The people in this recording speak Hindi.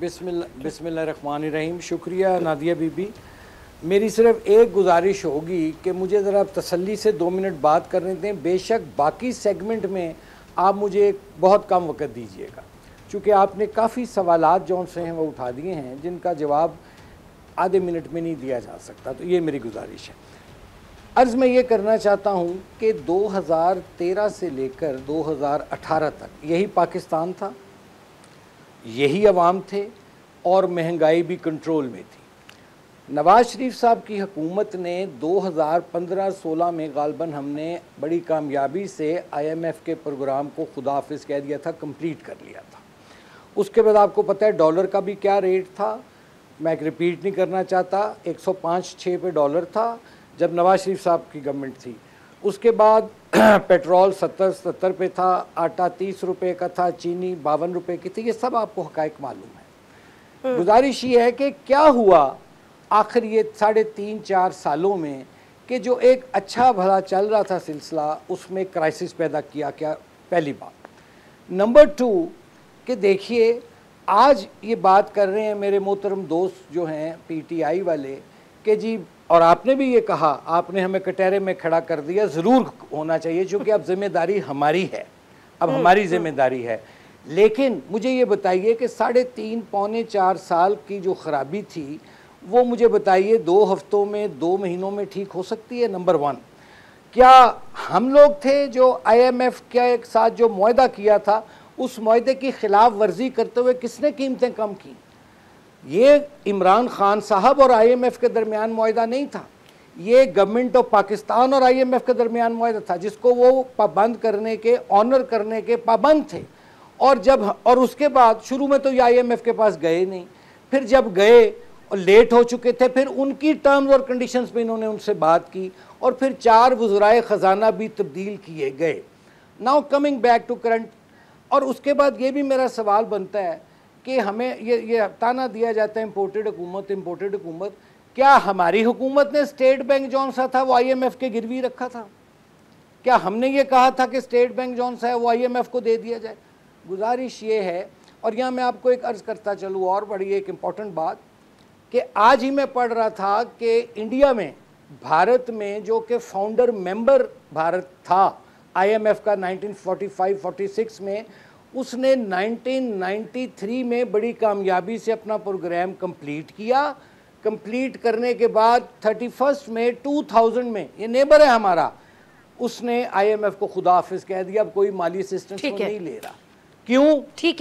बिस्मिल्लाहिर्रहमानिर्रहीम। शुक्रिया नादिया बीबी। मेरी सिर्फ एक गुजारिश होगी कि मुझे ज़रा तसल्ली से 2 मिनट बात करने दें। बेशक बाकी सेगमेंट में आप मुझे बहुत कम वक्त दीजिएगा, चूँकि आपने काफ़ी सवालात जो से हैं वो उठा दिए हैं जिनका जवाब आधे मिनट में नहीं दिया जा सकता। तो ये मेरी गुजारिश है। अर्ज़ मैं ये करना चाहता हूँ कि 2013 से लेकर 2018 तक यही पाकिस्तान था, यही अवाम थे और महंगाई भी कंट्रोल में थी। नवाज़ शरीफ साहब की हुकूमत ने 2015-16 में गालबन हमने बड़ी कामयाबी से IMF के प्रोग्राम को खुदा हाफिज़ कह दिया था, कंप्लीट कर लिया था। उसके बाद आपको पता है डॉलर का भी क्या रेट था, मैं एक रिपीट नहीं करना चाहता, 105-6 पे डॉलर था जब नवाज़ शरीफ साहब की गवर्नमेंट थी। उसके बाद पेट्रोल 70 पे था, आटा 30 रुपये का था, चीनी 52 रुपये की थी। ये सब आपको हक़ाइक़ मालूम है। गुजारिश ये है कि क्या हुआ आखिर ये 3.5-4 सालों में कि जो एक अच्छा भला चल रहा था सिलसिला, उसमें क्राइसिस पैदा किया। क्या? पहली बात। नंबर 2 कि देखिए आज ये बात कर रहे हैं मेरे मोहतरम दोस्त जो हैं PTI वाले कि जी, और आपने भी ये कहा, आपने हमें कटहरे में खड़ा कर दिया। ज़रूर होना चाहिए क्योंकि अब जिम्मेदारी हमारी है, अब हमारी जिम्मेदारी है। लेकिन मुझे ये बताइए कि 3.5-4 साल की जो ख़राबी थी वो मुझे बताइए 2 हफ्तों में, 2 महीनों में ठीक हो सकती है? नंबर 1, क्या हम लोग थे जो IMF के साथ जो मुआहदा किया था उस मुआहदे की खिलाफ वर्जी करते हुए किसने कीमतें कम की? ये इमरान खान साहब और IMF के दरमियान मुआहदा नहीं था, ये गवर्नमेंट ऑफ पाकिस्तान और IMF के दरमियान मुआहदा था जिसको वो पाबंद करने के, ऑनर करने के पाबंद थे। और उसके बाद शुरू में तो ये IMF के पास गए नहीं, फिर जब गए और लेट हो चुके थे, फिर उनकी टर्म्स और कंडीशंस पे इन्होंने उनसे बात की और फिर 4 वज़राए ख़जाना भी तब्दील किए गए। Now coming back to current. और उसके बाद ये भी मेरा सवाल बनता है कि हमें ये ताना दिया जाता है इम्पोर्टेड हुकूमत। क्या हमारी हुकूमत ने स्टेट बैंक जौन सा था वो IMF के गिरवी रखा था? क्या हमने ये कहा था कि स्टेट बैंक जौन सा है वो IMF को दे दिया जाए? गुजारिश ये है, और यहाँ मैं आपको एक अर्ज़ करता चलूँ और बड़ी एक इम्पॉर्टेंट बात कि आज ही मैं पढ़ रहा था कि इंडिया में, भारत में जो कि फाउंडर मेंबर भारत था IMF का 1945-46 में, उसने 1993 में बड़ी कामयाबी से अपना प्रोग्राम कंप्लीट किया। कंप्लीट करने के बाद 31 मई 2000 में, ये नेबर है हमारा, उसने IMF को खुदा हाफिज़ कह दिया, अब कोई माली असिस्टेंस नहीं ले रहा। क्यों? ठीक है।